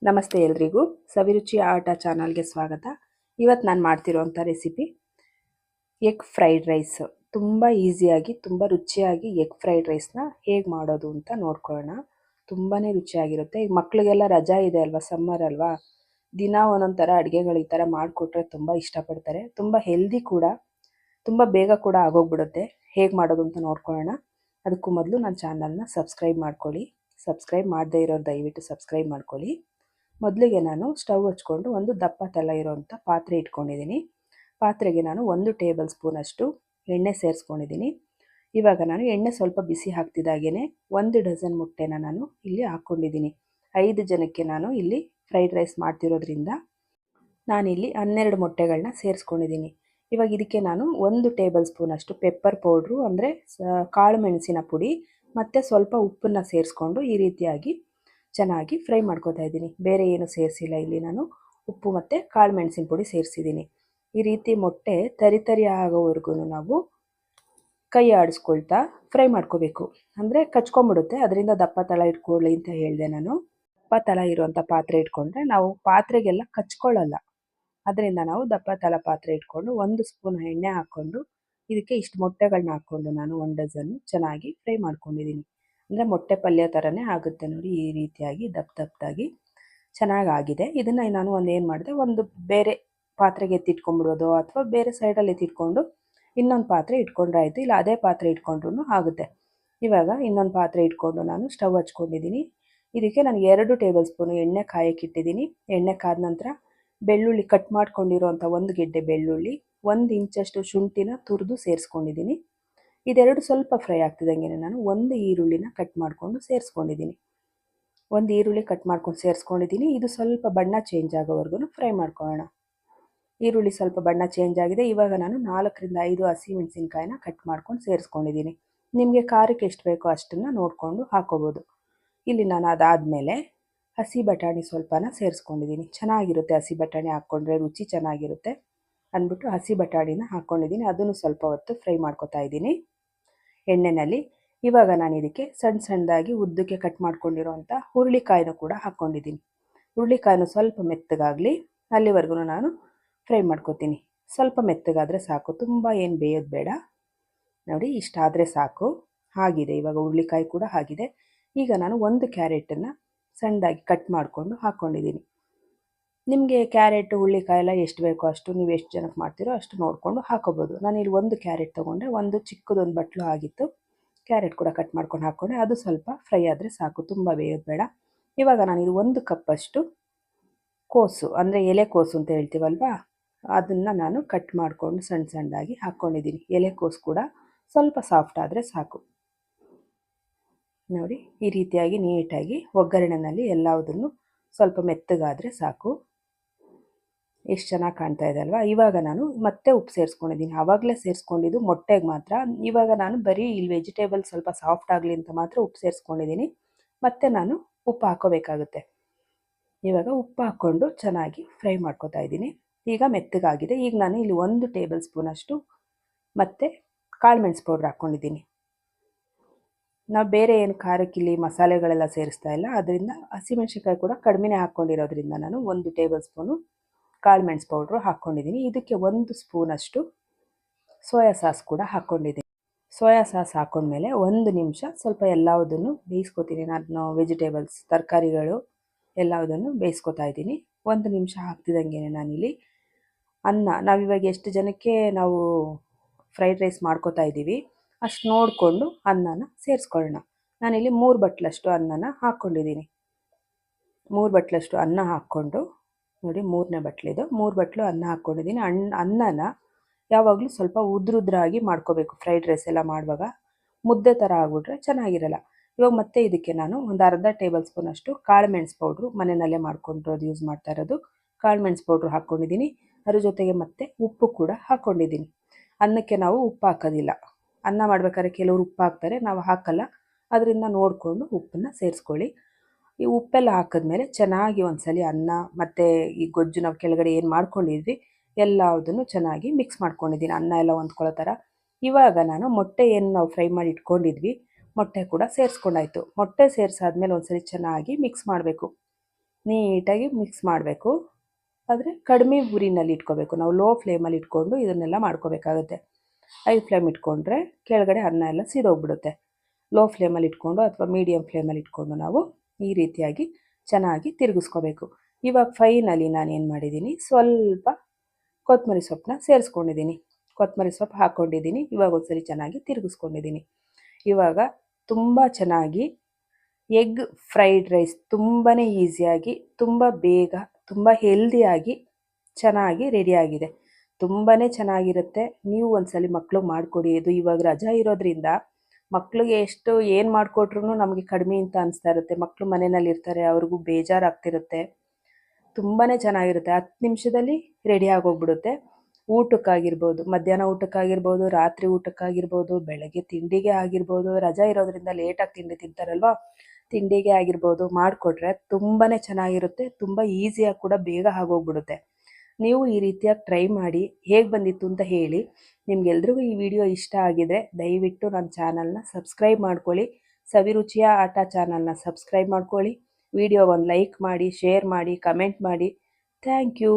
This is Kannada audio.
ನಮಸ್ತೆ ಎಲ್ರಿಗೂ, ಸವಿರುಚಿಯ ಆಟ ಚಾನಲ್ಗೆ ಸ್ವಾಗತ. ಇವತ್ತು ನಾನು ಮಾಡ್ತಿರೋಂಥ ರೆಸಿಪಿ ಎಗ್ ಫ್ರೈಡ್ ರೈಸ್. ತುಂಬ ಈಸಿಯಾಗಿ ತುಂಬ ರುಚಿಯಾಗಿ ಎಗ್ ಫ್ರೈಡ್ ರೈಸ್ನ ಹೇಗೆ ಮಾಡೋದು ಅಂತ ನೋಡ್ಕೊಳ್ಳೋಣ. ತುಂಬಾ ರುಚಿಯಾಗಿರುತ್ತೆ. ಈಗ ಮಕ್ಕಳಿಗೆಲ್ಲ ರಜಾ ಇದೆ ಅಲ್ವಾ, ಸಮ್ಮರ್ ಅಲ್ವಾ, ದಿನ ಒಂದೊಂದು ಥರ ಅಡುಗೆಗಳು ಈ ಥರ ಮಾಡಿಕೊಟ್ರೆ ತುಂಬ ಇಷ್ಟಪಡ್ತಾರೆ. ತುಂಬ ಹೆಲ್ದಿ ಕೂಡ, ತುಂಬ ಬೇಗ ಕೂಡ ಆಗೋಗ್ಬಿಡುತ್ತೆ. ಹೇಗೆ ಮಾಡೋದು ಅಂತ ನೋಡ್ಕೊಳ್ಳೋಣ. ಅದಕ್ಕೂ ಮೊದಲು ನನ್ನ ಚಾನಲ್ನ ಸಬ್ಸ್ಕ್ರೈಬ್ ಮಾಡ್ಕೊಳ್ಳಿ. ಸಬ್ಸ್ಕ್ರೈಬ್ ಮಾಡದೇ ಇರೋರು ದಯವಿಟ್ಟು ಸಬ್ಸ್ಕ್ರೈಬ್ ಮಾಡ್ಕೊಳ್ಳಿ. ಮೊದಲಿಗೆ ನಾನು ಸ್ಟವ್ ಹಚ್ಕೊಂಡು ಒಂದು ದಪ್ಪ ತಳ ಇರೋವಂಥ ಪಾತ್ರೆ ಇಟ್ಕೊಂಡಿದ್ದೀನಿ. ಪಾತ್ರೆಗೆ ನಾನು 1 ಟೇಬಲ್ ಸ್ಪೂನಷ್ಟು ಎಣ್ಣೆ ಸೇರಿಸ್ಕೊಂಡಿದ್ದೀನಿ. ಇವಾಗ ನಾನು ಎಣ್ಣೆ ಸ್ವಲ್ಪ ಬಿಸಿ ಹಾಕ್ತಿದ್ದಾಗೇ 1 ಡಜನ್ ಮೊಟ್ಟೆನ ನಾನು ಇಲ್ಲಿ ಹಾಕ್ಕೊಂಡಿದ್ದೀನಿ. 5 ಜನಕ್ಕೆ ನಾನು ಇಲ್ಲಿ ಫ್ರೈಡ್ ರೈಸ್ ಮಾಡ್ತಿರೋದ್ರಿಂದ ನಾನಿಲ್ಲಿ 12 ಮೊಟ್ಟೆಗಳನ್ನ ಸೇರಿಸ್ಕೊಂಡಿದ್ದೀನಿ. ಇವಾಗ ಇದಕ್ಕೆ ನಾನು 1 ಟೇಬಲ್ ಸ್ಪೂನಷ್ಟು ಪೆಪ್ಪರ್ ಪೌಡ್ರು ಅಂದರೆ ಕಾಳು ಮೆಣಸಿನ ಪುಡಿ ಮತ್ತು ಸ್ವಲ್ಪ ಉಪ್ಪನ್ನು ಸೇರಿಸ್ಕೊಂಡು ಈ ರೀತಿಯಾಗಿ ಚೆನ್ನಾಗಿ ಫ್ರೈ ಮಾಡ್ಕೋತಾ ಇದ್ದೀನಿ. ಬೇರೆ ಏನು ಸೇರಿಸಿಲ್ಲ, ಇಲ್ಲಿ ನಾನು ಉಪ್ಪು ಮತ್ತು ಕಾಳು ಮೆಣಸಿನ ಪುಡಿ ಸೇರಿಸಿದ್ದೀನಿ. ಈ ರೀತಿ ಮೊಟ್ಟೆ ತರಿ ಆಗೋವರೆಗೂ ನಾವು ಕೈ ಆಡಿಸ್ಕೊಳ್ತಾ ಫ್ರೈ ಮಾಡ್ಕೋಬೇಕು. ಅಂದರೆ ಕಚ್ಕೊಂಡ್ಬಿಡುತ್ತೆ, ಅದರಿಂದ ದಪ್ಪ ತಳ ಇಟ್ಕೊಳ್ಳಿ ಅಂತ ಹೇಳಿದೆ ನಾನು. ದಪ್ಪ ತಳ ಇರುವಂಥ ಪಾತ್ರೆ ಇಟ್ಕೊಂಡ್ರೆ ನಾವು ಪಾತ್ರೆಗೆಲ್ಲ ಕಚ್ಕೊಳ್ಳಲ್ಲ. ಅದರಿಂದ ನಾವು ದಪ್ಪ ತಳ ಪಾತ್ರೆ ಇಟ್ಕೊಂಡು 1 ಸ್ಪೂನ್ ಎಣ್ಣೆ ಹಾಕ್ಕೊಂಡು ಇದಕ್ಕೆ ಇಷ್ಟು ಮೊಟ್ಟೆಗಳನ್ನ ಹಾಕ್ಕೊಂಡು ನಾನು 1 ಡಜನ್ನು ಚೆನ್ನಾಗಿ ಫ್ರೈ ಮಾಡ್ಕೊಂಡಿದ್ದೀನಿ. ಅಂದರೆ ಮೊಟ್ಟೆ ಪಲ್ಯ ಥರನೇ ಆಗುತ್ತೆ ನೋಡಿ, ಈ ರೀತಿಯಾಗಿ ದಪ್ಪದಾಗಿ ಚೆನ್ನಾಗಾಗಿದೆ. ಇದನ್ನು ನಾನು ಏನು ಮಾಡಿದೆ, ಒಂದು ಬೇರೆ ಪಾತ್ರೆಗೆ ಎತ್ತಿಟ್ಕೊಂಡ್ಬಿಡೋದು ಅಥವಾ ಬೇರೆ ಸೈಡಲ್ಲಿ ಎತ್ತಿಟ್ಕೊಂಡು ಇನ್ನೊಂದು ಪಾತ್ರೆ ಇಟ್ಕೊಂಡ್ರೆ ಆಯಿತು. ಇಲ್ಲ ಅದೇ ಪಾತ್ರೆ ಇಟ್ಕೊಂಡ್ರೂ ಆಗುತ್ತೆ. ಇವಾಗ ಇನ್ನೊಂದು ಪಾತ್ರೆ ಇಟ್ಕೊಂಡು ನಾನು ಸ್ಟವ್ ಹಚ್ಕೊಂಡಿದ್ದೀನಿ. ಇದಕ್ಕೆ ನಾನು 2 ಟೇಬಲ್ ಸ್ಪೂನು ಎಣ್ಣೆ ಕಾಯಕ್ಕಿಟ್ಟಿದ್ದೀನಿ. ಎಣ್ಣೆ ಕಾದ ನಂತರ ಬೆಳ್ಳುಳ್ಳಿ ಕಟ್ ಮಾಡ್ಕೊಂಡಿರೋಂಥ 1 ಗೆಡ್ಡೆ ಬೆಳ್ಳುಳ್ಳಿ, 1 ಇಂಚಷ್ಟು ಶುಂಠಿನ ತುರಿದು ಸೇರಿಸ್ಕೊಂಡಿದ್ದೀನಿ. ಇದೆರಡು ಸ್ವಲ್ಪ ಫ್ರೈ ಆಗ್ತಿದ್ದಂಗೆ ನಾನು 1 ಈರುಳ್ಳಿನ ಕಟ್ ಮಾಡಿಕೊಂಡು ಸೇರಿಸ್ಕೊಂಡಿದ್ದೀನಿ. 1 ಈರುಳ್ಳಿ ಕಟ್ ಮಾಡ್ಕೊಂಡು ಸೇರಿಸ್ಕೊಂಡಿದ್ದೀನಿ. ಇದು ಸ್ವಲ್ಪ ಬಣ್ಣ ಚೇಂಜ್ ಆಗೋವರೆಗೂ ಫ್ರೈ ಮಾಡ್ಕೊಳ್ಳೋಣ. ಈರುಳ್ಳಿ ಸ್ವಲ್ಪ ಬಣ್ಣ ಚೇಂಜ್ ಆಗಿದೆ. ಇವಾಗ ನಾನು 4 ರಿಂದ 5 ಹಸಿಮೆಣಸಿನ್ಕಾಯಿನ ಕಟ್ ಮಾಡ್ಕೊಂಡು ಸೇರಿಸ್ಕೊಂಡಿದ್ದೀನಿ. ನಿಮಗೆ ಖಾರಕ್ಕೆ ಎಷ್ಟು ಬೇಕೋ ಅಷ್ಟನ್ನು ನೋಡಿಕೊಂಡು ಹಾಕೋಬೋದು. ಇಲ್ಲಿ ನಾನು ಅದಾದಮೇಲೆ ಹಸಿ ಬಟಾಣಿ ಸ್ವಲ್ಪನ ಸೇರಿಸ್ಕೊಂಡಿದ್ದೀನಿ. ಚೆನ್ನಾಗಿರುತ್ತೆ ಹಸಿ ಬಟಾಣಿ ಹಾಕ್ಕೊಂಡ್ರೆ, ರುಚಿ ಚೆನ್ನಾಗಿರುತ್ತೆ ಅಂದ್ಬಿಟ್ಟು ಹಸಿ ಬಟಾಣಿನ ಹಾಕ್ಕೊಂಡಿದ್ದೀನಿ. ಅದನ್ನು ಸ್ವಲ್ಪ ಹೊತ್ತು ಫ್ರೈ ಮಾಡ್ಕೊತಾ ಇದ್ದೀನಿ ಎಣ್ಣೆಯಲ್ಲಿ. ಇವಾಗ ನಾನು ಇದಕ್ಕೆ ಸಣ್ಣದಾಗಿ ಉದ್ದಕ್ಕೆ ಕಟ್ ಮಾಡ್ಕೊಂಡಿರೋಂಥ ಹುರುಳಿಕಾಯಿನೂ ಕೂಡ ಹಾಕ್ಕೊಂಡಿದ್ದೀನಿ. ಹುರುಳಿಕಾಯಿನೂ ಸ್ವಲ್ಪ ಮೆತ್ತಗಾಗಲಿ, ಅಲ್ಲಿವರೆಗೂ ನಾನು ಫ್ರೈ ಮಾಡ್ಕೊತೀನಿ. ಸ್ವಲ್ಪ ಮೆತ್ತಗಾದರೆ ಸಾಕು, ತುಂಬ ಏನು ಬೇಯೋದು ಬೇಡ. ನೋಡಿ, ಇಷ್ಟಾದರೆ ಸಾಕು. ಆಗಿದೆ, ಇವಾಗ ಹುರುಳಿಕಾಯಿ ಕೂಡ ಆಗಿದೆ. ಈಗ ನಾನು 1 ಕ್ಯಾರೆಟನ್ನು ಸಣ್ಣದಾಗಿ ಕಟ್ ಮಾಡಿಕೊಂಡು ಹಾಕ್ಕೊಂಡಿದ್ದೀನಿ. ನಿಮಗೆ ಕ್ಯಾರೆಟು ಹುರುಳಿಕಾಯಿ ಎಲ್ಲ ಎಷ್ಟು ಬೇಕೋ ಅಷ್ಟು, ನೀವು ಎಷ್ಟು ಜನಕ್ಕೆ ಮಾಡ್ತೀರೋ ಅಷ್ಟು ನೋಡಿಕೊಂಡು ಹಾಕೋಬೋದು. ನಾನಿಲ್ಲಿ 1 ಕ್ಯಾರೆಟ್ ತೊಗೊಂಡೆ, ಒಂದು ಚಿಕ್ಕದೊಂದು ಬಟ್ಲು ಆಗಿತ್ತು. ಕ್ಯಾರೆಟ್ ಕೂಡ ಕಟ್ ಮಾಡ್ಕೊಂಡು ಹಾಕ್ಕೊಂಡೆ. ಅದು ಸ್ವಲ್ಪ ಫ್ರೈ ಆದರೆ ಸಾಕು, ತುಂಬ ಬೇಯೋದು ಬೇಡ. ಇವಾಗ ನಾನಿದು 1 ಕಪ್ಪಷ್ಟು ಕೋಸು ಅಂದರೆ ಎಲೆಕೋಸು ಅಂತ ಹೇಳ್ತೀವಲ್ವಾ, ಅದನ್ನು ನಾನು ಕಟ್ ಮಾಡಿಕೊಂಡು ಸಣ್ಣದಾಗಿ ಹಾಕ್ಕೊಂಡಿದ್ದೀನಿ. ಎಲೆಕೋಸು ಕೂಡ ಸ್ವಲ್ಪ ಸಾಫ್ಟ್ ಆದರೆ ಸಾಕು. ನೋಡಿ, ಈ ರೀತಿಯಾಗಿ ನೀಟಾಗಿ ಒಗ್ಗರಣೆಯಲ್ಲಿ ಎಲ್ಲದನ್ನು ಸ್ವಲ್ಪ ಮೆತ್ತಗಾದರೆ ಸಾಕು. ಎಷ್ಟು ಚೆನ್ನಾಗಿ ಕಾಣ್ತಾ ಇದೆ ಅಲ್ವಾ. ಇವಾಗ ನಾನು ಮತ್ತೆ ಉಪ್ಪು ಸೇರಿಸ್ಕೊಂಡಿದ್ದೀನಿ. ಆವಾಗಲೇ ಸೇರಿಸ್ಕೊಂಡಿದ್ದು ಮೊಟ್ಟೆಗೆ ಮಾತ್ರ. ಇವಾಗ ನಾನು ಬರೀ ಇಲ್ಲಿ ವೆಜಿಟೇಬಲ್ ಸ್ವಲ್ಪ ಸಾಫ್ಟ್ ಆಗಲಿ ಅಂತ ಮಾತ್ರ ಉಪ್ಪು ಸೇರಿಸ್ಕೊಂಡಿದ್ದೀನಿ. ಮತ್ತೆ ನಾನು ಉಪ್ಪು ಹಾಕೋಬೇಕಾಗುತ್ತೆ. ಇವಾಗ ಉಪ್ಪು ಹಾಕ್ಕೊಂಡು ಚೆನ್ನಾಗಿ ಫ್ರೈ ಮಾಡ್ಕೊತಾ ಇದ್ದೀನಿ. ಈಗ ಮೆತ್ತಗಾಗಿದೆ. ಈಗ ನಾನು ಇಲ್ಲಿ 1 ಟೇಬಲ್ ಸ್ಪೂನಷ್ಟು ಮತ್ತು ಕಾಳು ಮೆಣಸು ಪೌಡ್ರ್ ಹಾಕ್ಕೊಂಡಿದ್ದೀನಿ. ನಾವು ಬೇರೆ ಏನು ಖಾರಕ್ಕೆ ಇಲ್ಲಿ ಮಸಾಲೆಗಳೆಲ್ಲ ಸೇರಿಸ್ತಾ ಇಲ್ಲ, ಅದರಿಂದ ಹಸಿಮೆಣ್ಸಿನ್ಕಾಯಿ ಕೂಡ ಕಡಿಮೆನೇ ಹಾಕ್ಕೊಂಡಿರೋದ್ರಿಂದ ನಾನು 1 ಟೇಬಲ್ ಸ್ಪೂನು ಕಾಳು ಮೆಣಸು ಪೌಡ್ರು ಹಾಕ್ಕೊಂಡಿದ್ದೀನಿ. ಇದಕ್ಕೆ 1 ಸ್ಪೂನಷ್ಟು ಸೋಯಾ ಸಾಸ್ ಕೂಡ ಹಾಕ್ಕೊಂಡಿದ್ದೀನಿ. ಸೋಯಾ ಸಾಸ್ ಹಾಕ್ಕೊಂಡ್ಮೇಲೆ 1 ನಿಮಿಷ ಸ್ವಲ್ಪ ಎಲ್ಲದನ್ನು ಬೇಯಿಸ್ಕೊತೀನಿ. ನಾನು ವೆಜಿಟೇಬಲ್ಸ್ ತರಕಾರಿಗಳು ಎಲ್ಲದನ್ನು ಬೇಯಿಸ್ಕೊತಾ ಇದ್ದೀನಿ. 1 ನಿಮಿಷ ಹಾಕ್ತಿದ್ದಂಗೆ ನಾನಿಲ್ಲಿ ನಾವಿವಾಗ ಎಷ್ಟು ಜನಕ್ಕೆ ನಾವು ಫ್ರೈಡ್ ರೈಸ್ ಮಾಡ್ಕೋತಾ ಇದ್ದೀವಿ ಅಷ್ಟು ನೋಡಿಕೊಂಡು ಅನ್ನನ ಸೇರಿಸ್ಕೊಳ್ಳೋಣ. ನಾನಿಲ್ಲಿ 3 ಬಟ್ಲಷ್ಟು ಅನ್ನನ ಹಾಕ್ಕೊಂಡಿದ್ದೀನಿ. 3 ಬಟ್ಲಷ್ಟು ಅನ್ನ ಹಾಕ್ಕೊಂಡು, ನೋಡಿ 3ನೇ ಬಟ್ಲಿದು 3 ಬಟ್ಲು ಅನ್ನ ಹಾಕ್ಕೊಂಡಿದ್ದೀನಿ. ಅನ್ನನ ಯಾವಾಗಲೂ ಸ್ವಲ್ಪ ಉದ್ರಾಗಿ ಮಾಡ್ಕೋಬೇಕು. ಫ್ರೈಡ್ ರೈಸ್ ಎಲ್ಲ ಮಾಡುವಾಗ ಮುದ್ದೆ ಥರ ಆಗಿಬಿಟ್ರೆ ಚೆನ್ನಾಗಿರಲ್ಲ. ಇವಾಗ ಮತ್ತೆ ಇದಕ್ಕೆ ನಾನು ಒಂದು ಅರ್ಧ ಟೇಬಲ್ ಸ್ಪೂನಷ್ಟು ಕಾಳು ಮೆಣಸು ಪೌಡ್ರು, ಮನೆಯಲ್ಲೇ ಮಾಡ್ಕೊಂಡಿರೋದು ಯೂಸ್ ಮಾಡ್ತಾ ಇರೋದು ಕಾಳು ಮೆಣಸು ಪೌಡ್ರು ಹಾಕ್ಕೊಂಡಿದ್ದೀನಿ. ಅದ್ರ ಜೊತೆಗೆ ಮತ್ತೆ ಉಪ್ಪು ಕೂಡ ಹಾಕ್ಕೊಂಡಿದ್ದೀನಿ. ಅನ್ನಕ್ಕೆ ನಾವು ಉಪ್ಪು ಹಾಕೋದಿಲ್ಲ. ಅನ್ನ ಮಾಡ್ಬೇಕಾದ್ರೆ ಕೆಲವರು ಉಪ್ಪು ಹಾಕ್ತಾರೆ, ನಾವು ಹಾಕಲ್ಲ. ಅದರಿಂದ ನೋಡಿಕೊಂಡು ಉಪ್ಪನ್ನು ಸೇರಿಸ್ಕೊಳ್ಳಿ. ಈ ಉಪ್ಪೆಲ್ಲ ಹಾಕಿದ್ಮೇಲೆ ಚೆನ್ನಾಗಿ ಒಂದ್ಸಲಿ ಅನ್ನ ಮತ್ತು ಈ ಗೊಜ್ಜು ನಾವು ಕೆಳಗಡೆ ಏನು ಮಾಡ್ಕೊಂಡಿದ್ವಿ ಎಲ್ಲದನ್ನು ಚೆನ್ನಾಗಿ ಮಿಕ್ಸ್ ಮಾಡ್ಕೊಂಡಿದ್ದೀನಿ, ಅನ್ನ ಎಲ್ಲ ಹೊಂದ್ಕೊಳ್ಳೋ ಥರ. ಇವಾಗ ನಾನು ಮೊಟ್ಟೆ ಏನು ನಾವು ಫ್ರೈ ಮಾಡಿ ಇಟ್ಕೊಂಡಿದ್ವಿ ಮೊಟ್ಟೆ ಕೂಡ ಸೇರಿಸ್ಕೊಂಡಾಯ್ತು. ಮೊಟ್ಟೆ ಸೇರಿಸಾದ್ಮೇಲೆ ಒಂದ್ಸರಿ ಚೆನ್ನಾಗಿ ಮಿಕ್ಸ್ ಮಾಡಬೇಕು. ನೀಟಾಗಿ ಮಿಕ್ಸ್ ಮಾಡಬೇಕು. ಆದರೆ ಕಡಿಮೆ ಉರಿನಲ್ಲಿ ಇಟ್ಕೋಬೇಕು. ನಾವು ಲೋ ಫ್ಲೇಮಲ್ಲಿ ಇಟ್ಕೊಂಡು ಇದನ್ನೆಲ್ಲ ಮಾಡ್ಕೋಬೇಕಾಗುತ್ತೆ. ಹೈ ಫ್ಲೇಮ್ ಇಟ್ಕೊಂಡ್ರೆ ಕೆಳಗಡೆ ಅನ್ನ ಎಲ್ಲ ಸಿದೋಗ್ಬಿಡುತ್ತೆ. ಲೋ ಫ್ಲೇಮಲ್ಲಿ ಇಟ್ಕೊಂಡು ಅಥವಾ ಮೀಡಿಯಮ್ ಫ್ಲೇಮಲ್ಲಿ ಇಟ್ಕೊಂಡು ನಾವು ಈ ರೀತಿಯಾಗಿ ಚೆನ್ನಾಗಿ ತಿರುಗಿಸ್ಕೋಬೇಕು. ಇವಾಗ ಫೈನಲಿ ನಾನೇನು ಮಾಡಿದ್ದೀನಿ, ಸ್ವಲ್ಪ ಕೊತ್ತಂಬರಿ ಸೊಪ್ಪನ್ನ ಸೇರಿಸ್ಕೊಂಡಿದ್ದೀನಿ. ಕೊತ್ತಂಬರಿ ಸೊಪ್ಪು ಹಾಕ್ಕೊಂಡಿದ್ದೀನಿ. ಇವಾಗ ಒಂದ್ಸರಿ ಚೆನ್ನಾಗಿ ತಿರುಗಿಸ್ಕೊಂಡಿದ್ದೀನಿ. ಇವಾಗ ತುಂಬ ಚೆನ್ನಾಗಿ ಎಗ್ ಫ್ರೈಡ್ ರೈಸ್ ತುಂಬಾ ಈಸಿಯಾಗಿ, ತುಂಬ ಬೇಗ, ತುಂಬ ಹೆಲ್ದಿಯಾಗಿ ಚೆನ್ನಾಗಿ ರೆಡಿಯಾಗಿದೆ. ತುಂಬಾ ಚೆನ್ನಾಗಿರುತ್ತೆ. ನೀವು ಒಂದ್ಸಲಿ ಮಕ್ಳಿಗೆ ಮಾಡಿಕೊಡಿ. ಇದು ಇವಾಗ ರಜಾ ಇರೋದ್ರಿಂದ ಮಕ್ಳಿಗೆ ಏನು ಮಾಡಿಕೊಟ್ರು ನಮಗೆ ಕಡಿಮೆ ಅಂತ ಅನಿಸ್ತಾ ಇರುತ್ತೆ. ಮಕ್ಕಳು ಮನೆಯಲ್ಲಿ ಇರ್ತಾರೆ, ಅವ್ರಿಗೂ ಬೇಜಾರಾಗ್ತಿರುತ್ತೆ. ತುಂಬಾ ಚೆನ್ನಾಗಿರುತ್ತೆ. 10 ನಿಮಿಷದಲ್ಲಿ ರೆಡಿ ಆಗೋಗ್ಬಿಡುತ್ತೆ. ಊಟಕ್ಕಾಗಿರ್ಬೋದು, ಮಧ್ಯಾಹ್ನ ಊಟಕ್ಕಾಗಿರ್ಬೋದು, ರಾತ್ರಿ ಊಟಕ್ಕಾಗಿರ್ಬೋದು, ಬೆಳಗ್ಗೆ ತಿಂಡಿಗೆ ಆಗಿರ್ಬೋದು, ರಜಾ ಇರೋದ್ರಿಂದ ಲೇಟಾಗಿ ತಿಂಡಿ ತಿಂತಾರಲ್ವ, ತಿಂಡಿಗೆ ಆಗಿರ್ಬೋದು ಮಾಡಿಕೊಟ್ರೆ ತುಂಬಾ ಚೆನ್ನಾಗಿರುತ್ತೆ. ತುಂಬ ಈಸಿಯಾಗಿ ಕೂಡ ಬೇಗ ಆಗೋಗ್ಬಿಡುತ್ತೆ. ನೀವು ಈ ರೀತಿಯಾಗಿ ಟ್ರೈ ಮಾಡಿ, ಹೇಗೆ ಬಂದಿತ್ತು ಅಂತ ಹೇಳಿ. ನಿಮ್ಗೆಲ್ರಿಗೂ ಈ ವಿಡಿಯೋ ಇಷ್ಟ ಆಗಿದ್ರೆ ದಯವಿಟ್ಟು ನನ್ನ ಚಾನಲ್ನ ಸಬ್ಸ್ಕ್ರೈಬ್ ಮಾಡ್ಕೊಳ್ಳಿ. ಸವಿರುಚಿಯ ಆಟ ಚಾನಲ್ನ ಸಬ್ಸ್ಕ್ರೈಬ್ ಮಾಡ್ಕೊಳ್ಳಿ. ವಿಡಿಯೋಗೊಂದು ಲೈಕ್ ಮಾಡಿ, ಶೇರ್ ಮಾಡಿ, ಕಮೆಂಟ್ ಮಾಡಿ. Thank you.